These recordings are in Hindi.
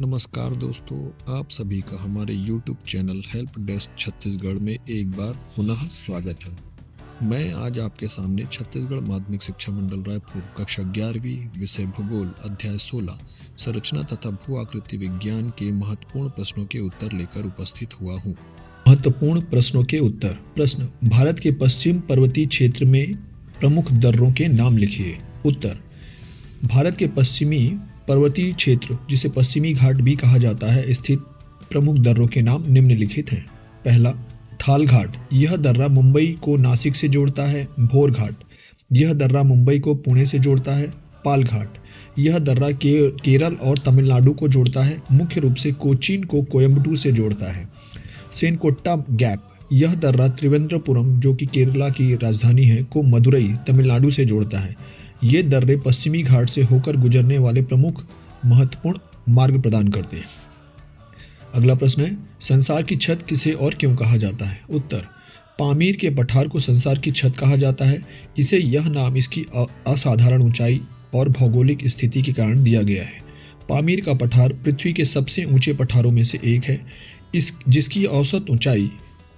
नमस्कार दोस्तों, आप सभी का हमारे YouTube channel help desk Chhattisgarh में एक बार पुनः स्वागत है। मैं आज आपके सामने छत्तीसगढ़ माध्यमिक शिक्षा मंडल रायपुर कक्षा 11वीं विषय भूगोल अध्याय 16 संरचना तथा भू आकृति विज्ञान के महत्वपूर्ण प्रश्नों के उत्तर लेकर उपस्थित हुआ हूँ। महत्वपूर्ण प्रश्नों के उत्तर। प्रश्न: भारत के पश्चिम पर्वतीय क्षेत्र में प्रमुख दर्रों के नाम लिखिए। उत्तर: भारत के पश्चिमी पर्वतीय क्षेत्र, जिसे पश्चिमी घाट भी कहा जाता है, स्थित प्रमुख दर्रों के नाम निम्नलिखित हैं। पहला, थाल घाट। यह दर्रा मुंबई को नासिक से जोड़ता है। भोर घाट। यह दर्रा मुंबई को पुणे से जोड़ता है। पाल घाट। यह दर्रा केरल और तमिलनाडु को जोड़ता है, मुख्य रूप से कोचीन को कोयम्बटूर से जोड़ता है। सेनकोट्टा गैप। यह दर्रा त्रिवेंद्रपुरम, जो कि केरला की राजधानी है, को मदुरई तमिलनाडु से जोड़ता है। ये दर्रे पश्चिमी घाट से होकर गुजरने वाले प्रमुख महत्वपूर्ण मार्ग प्रदान करते हैं। अगला प्रश्न है, संसार की छत किसे और क्यों कहा जाता है? उत्तर: पामीर के पठार को संसार की छत कहा जाता है। इसे यह नाम इसकी असाधारण ऊंचाई और भौगोलिक स्थिति के कारण दिया गया है। पामीर का पठार पृथ्वी के सबसे ऊंचे पठारों में से एक है, जिसकी औसत ऊंचाई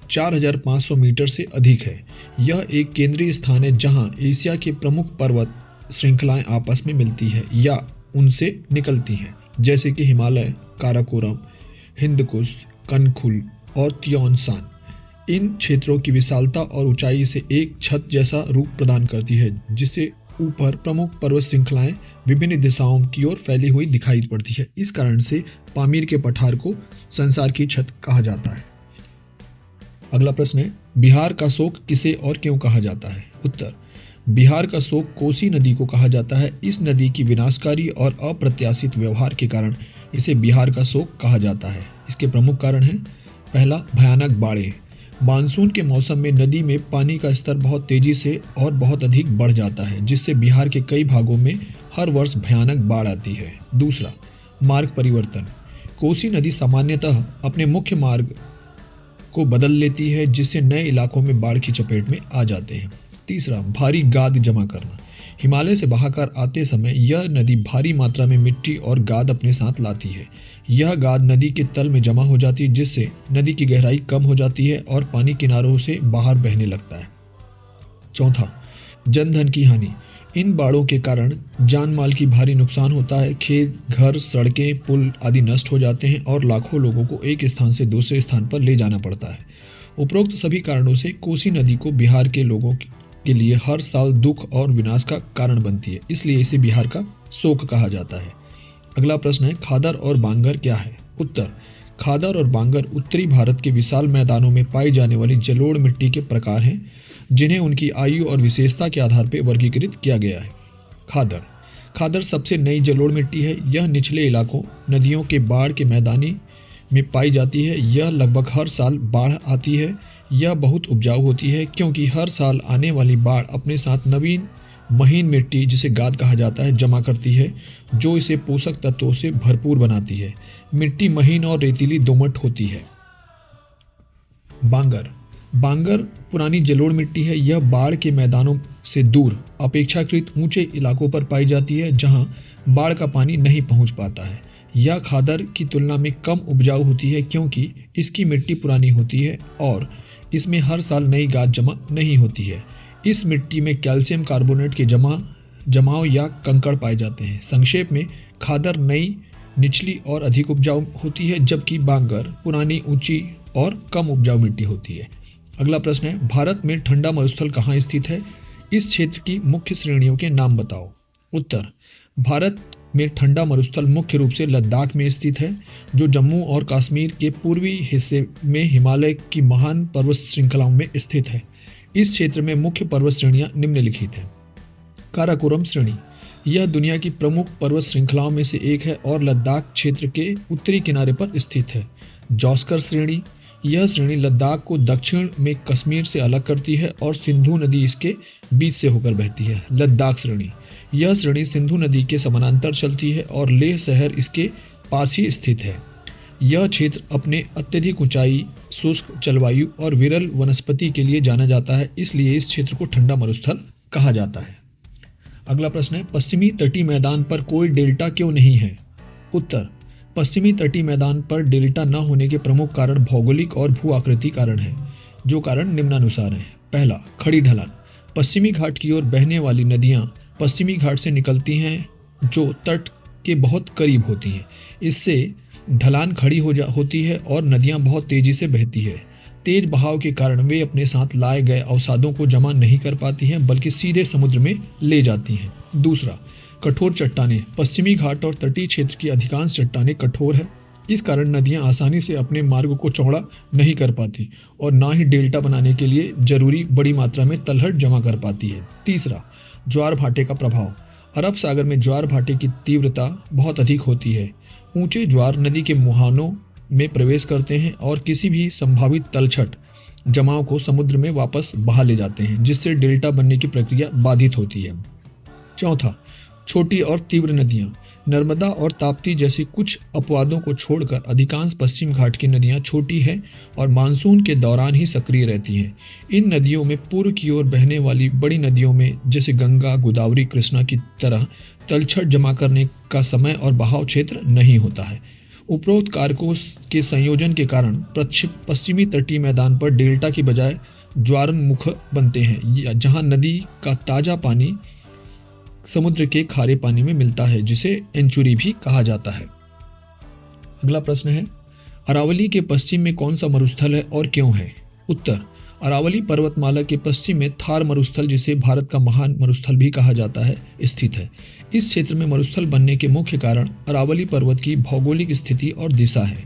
4500 मीटर से अधिक है। यह एक केंद्रीय स्थान है जहां एशिया के प्रमुख पर्वत श्रृंखलाएं आपस में मिलती है या उनसे निकलती हैं, जैसे कि हिमालय, काराकोरम, हिंदकुश, कनखुल और त्योंसान। इन क्षेत्रों की विशालता और ऊंचाई से एक छत जैसा रूप प्रदान करती है, जिससे ऊपर प्रमुख पर्वत श्रृंखलाएं विभिन्न दिशाओं की ओर फैली हुई दिखाई पड़ती है। इस कारण से पामीर के पठार को संसार की छत कहा जाता है। अगला प्रश्न है, बिहार का शोक किसे और क्यों कहा जाता है? उत्तर: बिहार का शोक कोसी नदी को कहा जाता है। इस नदी की विनाशकारी और अप्रत्याशित व्यवहार के कारण इसे बिहार का शोक कहा जाता है। इसके प्रमुख कारण हैं: पहला, भयानक बाढ़ें। मानसून के मौसम में नदी में पानी का स्तर बहुत तेजी से और बहुत अधिक बढ़ जाता है, जिससे बिहार के कई भागों में हर वर्ष भयानक बाढ़ आती है। दूसरा, मार्ग परिवर्तन। कोसी नदी सामान्यतः अपने मुख्य मार्ग को बदल लेती है, जिससे नए इलाकों में बाढ़ की चपेट में आ जाते हैं। तीसरा, भारी गाद जमा करना। हिमालय से बहाकर आते समय यह नदी भारी मात्रा में मिट्टी और गाद अपने साथ लाती है। यह गाद नदी के तल में जमा हो जाती है, जिससे नदी की गहराई कम हो जाती है और पानी किनारों से बाहर बहने लगता है। चौथा, जनधन की हानि। इन बाढ़ों के कारण जान माल की भारी नुकसान होता है। खेत, घर, सड़कें, पुल आदि नष्ट हो जाते हैं और लाखों लोगों को एक स्थान से दूसरे स्थान पर ले जाना पड़ता है। उपरोक्त सभी कारणों से कोसी नदी को बिहार के लोगों के लिए हर साल दुख और विनाश का कारण बनती है, इसलिए इसे बिहार का शोक कहा जाता है। अगला प्रश्न है, खादर और बांगर क्या है? उत्तर: खादर और बांगर उत्तरी भारत के विशाल मैदानों में पाई जाने वाली जलोढ़ मिट्टी के प्रकार हैं, जिन्हें उनकी आयु और विशेषता के आधार पर वर्गीकृत किया गया है। खादर सबसे नई जलोढ़ मिट्टी है। यह निचले इलाकों, नदियों के बाढ़ के मैदानी में पाई जाती है। यह लगभग हर साल बाढ़ आती है। यह बहुत उपजाऊ होती है, क्योंकि हर साल आने वाली बाढ़ अपने साथ नवीन महीन मिट्टी, जिसे गाद कहा जाता है, जमा करती है, जो इसे पोषक तत्वों से भरपूर बनाती है। मिट्टी महीन और रेतीली दोमट होती है। बांगर पुरानी जलोढ़ मिट्टी है। यह बाढ़ के मैदानों से दूर अपेक्षाकृत ऊंचे इलाकों पर पाई जाती है, जहां बाढ़ का पानी नहीं पहुंच पाता है। यह खादर की तुलना में कम उपजाऊ होती है, क्योंकि इसकी मिट्टी पुरानी होती है और इसमें हर साल नई गाद जमा नहीं होती है। इस मिट्टी में कैल्शियम कार्बोनेट के जमाव या कंकड़ पाए जाते हैं। संक्षेप में, खादर नई, निचली और अधिक उपजाऊ होती है, जबकि बांगर पुरानी, ऊंची और कम उपजाऊ मिट्टी होती है। अगला प्रश्न है, भारत में ठंडा मरुस्थल कहाँ स्थित है? इस क्षेत्र की मुख्य श्रेणियों के नाम बताओ। उत्तर: भारत में ठंडा मरुस्थल मुख्य रूप से लद्दाख में स्थित है, जो जम्मू और कश्मीर के पूर्वी हिस्से में हिमालय की महान पर्वत श्रृंखलाओं में स्थित है। इस क्षेत्र में मुख्य पर्वत श्रेणियां निम्नलिखित हैं। काराकोरम श्रेणी। यह दुनिया की प्रमुख पर्वत श्रृंखलाओं में से एक है और लद्दाख क्षेत्र के उत्तरी किनारे पर स्थित है। जॉस्कर श्रेणी। यह श्रेणी लद्दाख को दक्षिण में कश्मीर से अलग करती है और सिंधु नदी इसके बीच से होकर बहती है। लद्दाख श्रेणी। यह श्रेणी सिंधु नदी के समानांतर चलती है और लेह शहर इसके पास ही स्थित है। यह क्षेत्र अपने अत्यधिक ऊंचाई, शुष्क जलवायु और विरल वनस्पति के लिए जाना जाता है, इसलिए इस क्षेत्र को ठंडा मरुस्थल कहा जाता है। अगला प्रश्न है, पश्चिमी तटीय मैदान पर कोई डेल्टा क्यों नहीं है? उत्तर: पश्चिमी तटीय मैदान पर डेल्टा न होने के प्रमुख कारण भौगोलिक और भू आकृति कारण हैं, जो कारण निम्नानुसार हैं। पहला, खड़ी ढलान। पश्चिमी घाट की ओर बहने वाली नदियां पश्चिमी घाट से निकलती हैं, जो तट के बहुत करीब होती हैं। इससे ढलान खड़ी होती है और नदियां बहुत तेजी से बहती है। तेज बहाव के कारण वे अपने साथ लाए गए अवसादों को जमा नहीं कर पाती हैं, बल्कि सीधे समुद्र में ले जाती हैं। दूसरा, कठोर चट्टानें। पश्चिमी घाट और तटीय क्षेत्र की अधिकांश चट्टानें कठोर है। इस कारण नदियां आसानी से अपने मार्ग को चौड़ा नहीं कर पाती और ना ही डेल्टा बनाने के लिए जरूरी बड़ी मात्रा में तलहट जमा कर पाती है। तीसरा, ज्वार भाटे का प्रभाव। अरब सागर में ज्वार भाटे की तीव्रता बहुत अधिक होती है। ऊंचे ज्वार नदी के मुहानों में प्रवेश करते हैं और किसी भी संभावित तलछट जमाव को समुद्र में वापस बहा ले जाते हैं, जिससे डेल्टा बनने की प्रक्रिया बाधित होती है। चौथा, छोटी और तीव्र नदियां। नर्मदा और ताप्ती जैसी कुछ अपवादों को छोड़कर अधिकांश पश्चिम घाट की नदियां छोटी हैं और मानसून के दौरान ही सक्रिय रहती हैं। इन नदियों में पूर्व की ओर बहने वाली बड़ी नदियों में जैसे गंगा, गोदावरी, कृष्णा की तरह तलछट जमा करने का समय और बहाव क्षेत्र नहीं होता है। उपरोक्त कारकों के संयोजन के कारण पश्चिमी तटीय मैदान पर डेल्टा की बजाय ज्वारनमुख बनते हैं, जहां नदी का ताजा पानी समुद्र के खारे पानी में मिलता है, जिसे एंचुरी भी कहा जाता है। अगला प्रश्न है, अरावली के पश्चिम में कौन सा मरुस्थल है और क्यों है? उत्तर, अरावली पर्वतमाला के पश्चिम में थार मरुस्थल, जिसे भारत का महान मरुस्थल भी कहा जाता है, स्थित है। इस क्षेत्र में मरुस्थल बनने के मुख्य कारण अरावली पर्वत की भौगोलिक स्थिति और दिशा है।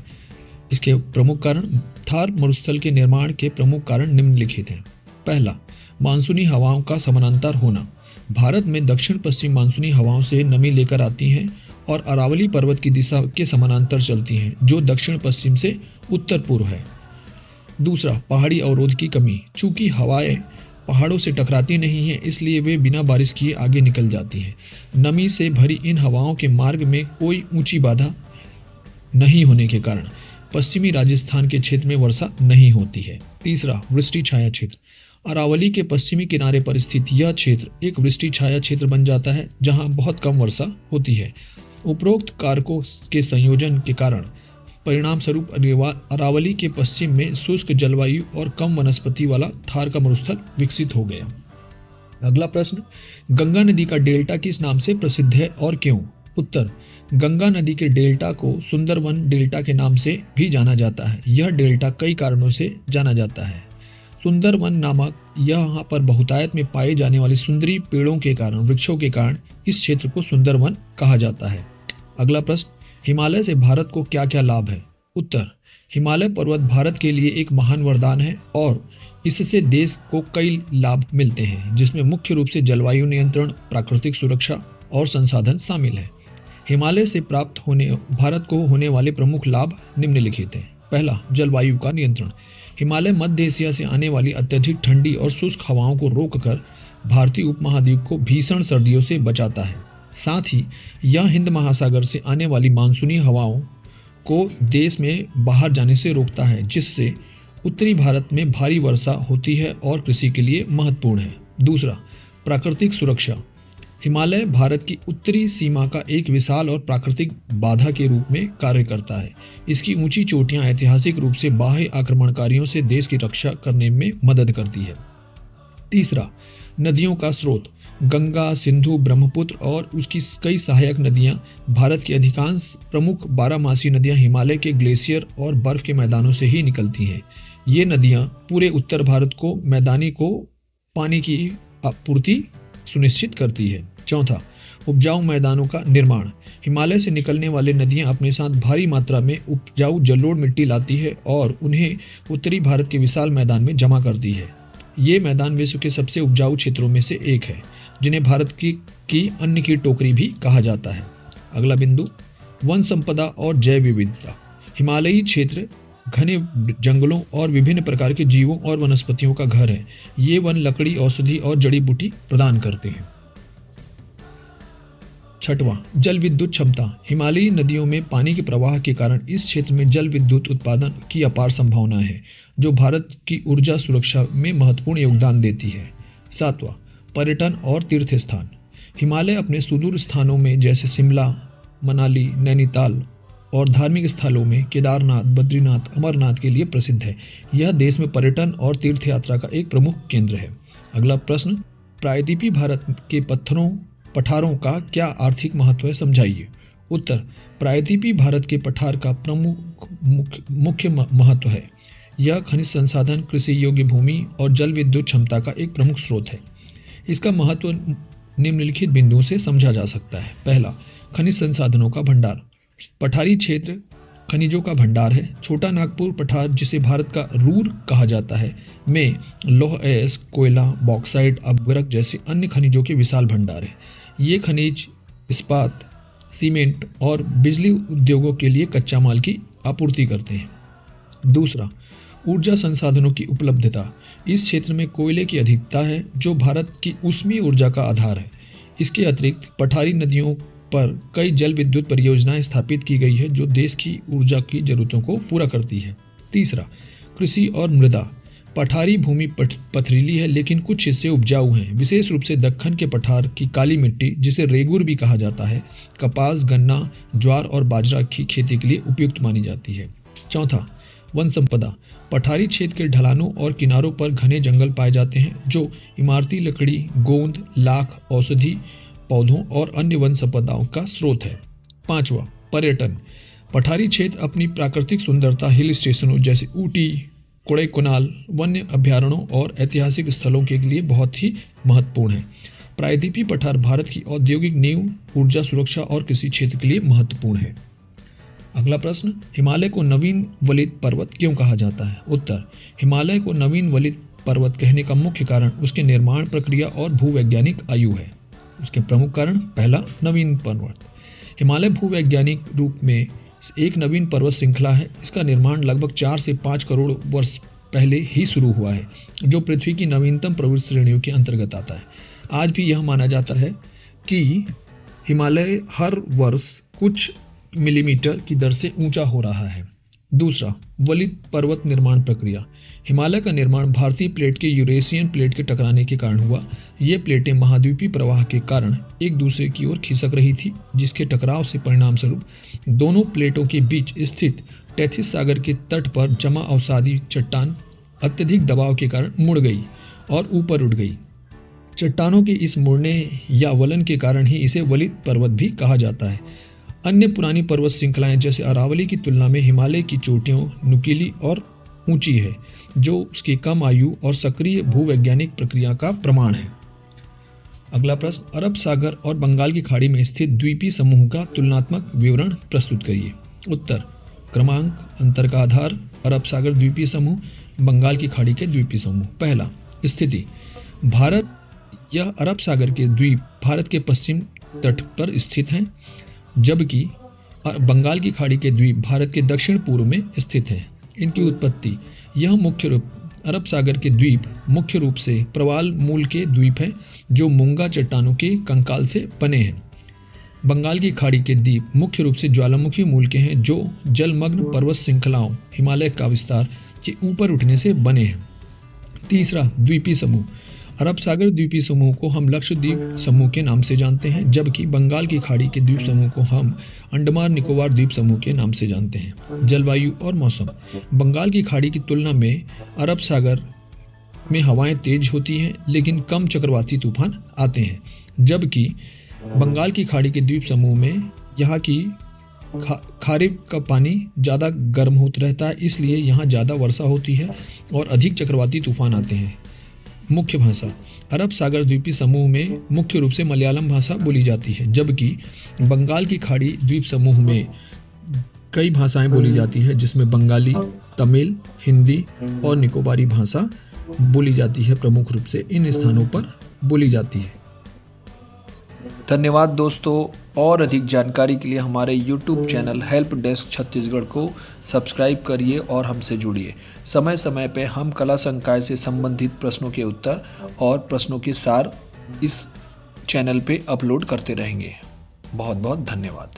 इसके प्रमुख कारण, थार मरुस्थल के निर्माण के प्रमुख कारण निम्नलिखित हैं। पहला, मानसूनी हवाओं का समानांतर होना। भारत में दक्षिण पश्चिम मानसूनी हवाओं से नमी लेकर आती हैं और अरावली पर्वत की दिशा के समानांतर चलती हैं, जो दक्षिण पश्चिम से उत्तर पूर्व है। दूसरा, पहाड़ी अवरोध की कमी। चूंकि हवाएं पहाड़ों से टकराती नहीं हैं, इसलिए वे बिना बारिश किए आगे निकल जाती हैं। नमी से भरी इन हवाओं के मार्ग में कोई ऊंची बाधा नहीं होने के कारण पश्चिमी राजस्थान के क्षेत्र में वर्षा नहीं होती है। तीसरा, वृष्टि छाया क्षेत्र। अरावली के पश्चिमी किनारे पर स्थित यह क्षेत्र एक वृष्टि छाया क्षेत्र बन जाता है, जहां बहुत कम वर्षा होती है। उपरोक्त कारकों के संयोजन के कारण परिणाम स्वरूप अरावली के पश्चिम में शुष्क जलवायु और कम वनस्पति वाला थार का मरुस्थल विकसित हो गया। अगला प्रश्न, गंगा नदी का डेल्टा किस नाम से प्रसिद्ध है और क्यों? उत्तर, गंगा नदी के डेल्टा को सुंदरवन डेल्टा के नाम से भी जाना जाता है। यह डेल्टा कई कारणों से जाना जाता है। सुंदरवन नामक यहाँ पर बहुतायत में पाए जाने वाले सुंदरी पेड़ों के कारण, वृक्षों के कारण इस क्षेत्र को सुंदरवन कहा जाता है। अगला प्रश्न, हिमालय से भारत को क्या क्या लाभ है? उत्तर, हिमालय पर्वत भारत के लिए एक महान वरदान है और इससे देश को कई लाभ मिलते हैं, जिसमें मुख्य रूप से जलवायु नियंत्रण, प्राकृतिक सुरक्षा और संसाधन शामिल है। हिमालय से प्राप्त भारत को होने वाले प्रमुख लाभ निम्नलिखित हैं। पहला, जलवायु का नियंत्रण। हिमालय मध्य एशिया से आने वाली अत्यधिक ठंडी और शुष्क हवाओं को रोककर भारतीय उपमहाद्वीप को भीषण सर्दियों से बचाता है। साथ ही यह हिंद महासागर से आने वाली मानसूनी हवाओं को देश में बाहर जाने से रोकता है, जिससे उत्तरी भारत में भारी वर्षा होती है और कृषि के लिए महत्वपूर्ण है। दूसरा, प्राकृतिक सुरक्षा। हिमालय भारत की उत्तरी सीमा का एक विशाल और प्राकृतिक बाधा के रूप में कार्य करता है। इसकी ऊंची चोटियां ऐतिहासिक रूप से बाह्य आक्रमणकारियों से देश की रक्षा करने में मदद करती है। तीसरा, नदियों का स्रोत। गंगा, सिंधु, ब्रह्मपुत्र और उसकी कई सहायक नदियां, भारत की अधिकांश प्रमुख 12मासी नदियां हिमालय के ग्लेशियर और बर्फ के मैदानों से ही निकलती हैं। ये नदियां पूरे उत्तर भारत को मैदानी को पानी की आपूर्ति सुनिश्चित करती है। चौथा, उपजाऊ मैदानों का निर्माण। हिमालय से निकलने वाले नदियां अपने साथ भारी मात्रा में उपजाऊ जलोढ़ मिट्टी लाती है और उन्हें उत्तरी भारत के विशाल मैदान में जमा करती है। ये मैदान विश्व के सबसे उपजाऊ क्षेत्रों में से एक है, जिन्हें भारत की अन्न की टोकरी भी कहा जाता है। अगला बिंदु, वन संपदा और जैव विविधता। हिमालयी क्षेत्र घने जंगलों और विभिन्न प्रकार के जीवों और वनस्पतियों का घर है। ये वन लकड़ी, औषधि और जड़ी बूटी प्रदान करते हैं। छठवां, जल विद्युत क्षमता। हिमालयी नदियों में पानी के प्रवाह के कारण इस क्षेत्र में जल विद्युत उत्पादन की अपार संभावना है, जो भारत की ऊर्जा सुरक्षा में महत्वपूर्ण योगदान देती है। सातवां, पर्यटन और तीर्थ स्थान। हिमालय अपने सुदूर स्थानों में जैसे शिमला, मनाली, नैनीताल और धार्मिक स्थलों में केदारनाथ, बद्रीनाथ, अमरनाथ के लिए प्रसिद्ध है। यह देश में पर्यटन और तीर्थ यात्रा का एक प्रमुख केंद्र है। अगला प्रश्न, प्रायद्वीपीय भारत के पठारों का क्या आर्थिक महत्व है, समझाइए। उत्तर, प्रायद्वीपीय भारत के पठार का प्रमुख मुख्य महत्व है। यह खनिज संसाधन, कृषि योग्य भूमि और जल विद्युत क्षमता का एक प्रमुख स्रोत है। इसका महत्व निम्नलिखित बिंदुओं से समझा जा सकता है। पहला, खनिज संसाधनों का भंडार। पठारी क्षेत्र खनिजों का भंडार है। छोटा नागपुर पठार, जिसे भारत का रूर कहा जाता है, में लौह अयस्क, कोयला, बॉक्साइट, अपवरक जैसे अन्य खनिजों के विशाल भंडार है। ये खनिज इस्पात, सीमेंट और बिजली उद्योगों के लिए कच्चा माल की आपूर्ति करते हैं। दूसरा, ऊर्जा संसाधनों की उपलब्धता। इस क्षेत्र में कोयले की अधिकता है, जो भारत की ऊष्मीय ऊर्जा का आधार है। इसके अतिरिक्त पठारी नदियों पर कई जल विद्युत परियोजनाएं स्थापित की गई है, जो देश की ऊर्जा की जरूरतों को पूरा करती है। तीसरा, कृषि और मृदा। पठारी भूमि पथरीली है, लेकिन कुछ हिस्से उपजाऊ हैं। विशेष रूप से दक्कन के पठार की काली मिट्टी, जिसे रेगुर भी कहा जाता है, कपास, गन्ना, ज्वार और बाजरा की खेती के लिए उपयुक्त मानी जाती है। चौथा, वन संपदा। पठारी क्षेत्र के ढलानों और किनारों पर घने जंगल पाए जाते हैं, जो इमारती लकड़ी, गोंद, लाख, औषधि पौधों और अन्य वन संपदाओं का स्रोत है। पांचवा, पर्यटन। पठारी क्षेत्र अपनी प्राकृतिक सुंदरता, हिल स्टेशनों जैसे ऊटी, कोडाईकनाल, वन्य अभ्यारण्यों और ऐतिहासिक स्थलों के लिए बहुत ही महत्वपूर्ण है। प्रायद्वीपीय पठार भारत की औद्योगिक नींव, ऊर्जा सुरक्षा और कृषि क्षेत्र के लिए महत्वपूर्ण है। अगला प्रश्न, हिमालय को नवीन वलित पर्वत क्यों कहा जाता है। उत्तर, हिमालय को नवीन वलित पर्वत कहने का मुख्य कारण उसके निर्माण प्रक्रिया और भूवैज्ञानिक आयु है। उसके प्रमुख कारण, पहला, नवीन पर्वत। हिमालय भूवैज्ञानिक रूप में एक नवीन पर्वत श्रृंखला है। इसका निर्माण लगभग 4 से 5 करोड़ वर्ष पहले ही शुरू हुआ है, जो पृथ्वी की नवीनतम पर्वत श्रेणियों के अंतर्गत आता है। आज भी यह माना जाता है कि हिमालय हर वर्ष कुछ मिलीमीटर की दर से ऊंचा हो रहा है। दूसरा, वलित पर्वत निर्माण प्रक्रिया। हिमालय का निर्माण भारतीय प्लेट के यूरेशियन प्लेट के टकराने के कारण हुआ। ये प्लेटें महाद्वीपीय प्रवाह के कारण एक दूसरे की ओर खिसक रही थी, जिसके टकराव से परिणाम स्वरूप दोनों प्लेटों के बीच स्थित टेथिस सागर के तट पर जमा अवसादी चट्टान अत्यधिक दबाव के कारण मुड़ गई और ऊपर उठ गई। चट्टानों के इस मुड़ने या वलन के कारण ही इसे वलित पर्वत भी कहा जाता है। अन्य पुरानी पर्वत श्रृंखलाएं जैसे अरावली की तुलना में हिमालय की चोटियों नुकीली और ऊंची है, जो उसकी कम आयु और सक्रिय भूवैज्ञानिक प्रक्रिया का प्रमाण है। अगला प्रश्न, अरब सागर और बंगाल की खाड़ी में स्थित द्वीपीय समूह का तुलनात्मक विवरण प्रस्तुत करिए। उत्तर, क्रमांक, अंतर का आधार, अरब सागर द्वीपीय समूह, बंगाल की खाड़ी के द्वीपीय समूह। पहला, स्थिति। भारत यह अरब सागर के द्वीप भारत के पश्चिम तट पर स्थित हैं, जबकि बंगाल की खाड़ी के द्वीप भारत के दक्षिण पूर्व में स्थित हैं। इनकी उत्पत्ति, यह अरब सागर के द्वीप मुख्य रूप से प्रवाल मूल के द्वीप हैं, जो मूंगा चट्टानों के कंकाल से बने हैं। बंगाल की खाड़ी के द्वीप मुख्य रूप से ज्वालामुखी मूल के हैं, जो जलमग्न पर्वत श्रृंखलाओं हिमालय का विस्तार के ऊपर उठने से बने हैं। तीसरा, द्वीपीय समूह। अरब सागर द्वीपीय समूह को हम लक्षद्वीप समूह के नाम से जानते हैं, जबकि बंगाल की खाड़ी के द्वीप समूह को हम अंडमान निकोबार द्वीप समूह के नाम से जानते हैं। जलवायु और मौसम। बंगाल की खाड़ी की तुलना में अरब सागर में हवाएं तेज होती हैं, लेकिन कम चक्रवाती तूफान आते हैं, जबकि बंगाल की खाड़ी के द्वीप समूह में यहाँ की खारिब का पानी ज़्यादा गर्म होता रहता है, इसलिए यहाँ ज़्यादा वर्षा होती है और अधिक चक्रवाती तूफान आते हैं। मुख्य भाषा। अरब सागर द्वीपीय समूह में मुख्य रूप से मलयालम भाषा बोली जाती है, जबकि बंगाल की खाड़ी द्वीप समूह में कई भाषाएं बोली जाती है, जिसमें बंगाली, तमिल, हिंदी और निकोबारी भाषा बोली जाती है। प्रमुख रूप से इन स्थानों पर बोली जाती है। धन्यवाद दोस्तों। और अधिक जानकारी के लिए हमारे YouTube channel help desk Chhattisgarh को सब्सक्राइब करिए और हमसे जुड़िए। समय समय पर हम कला संकाय से संबंधित प्रश्नों के उत्तर और प्रश्नों के सार इस चैनल पे अपलोड करते रहेंगे। बहुत बहुत धन्यवाद।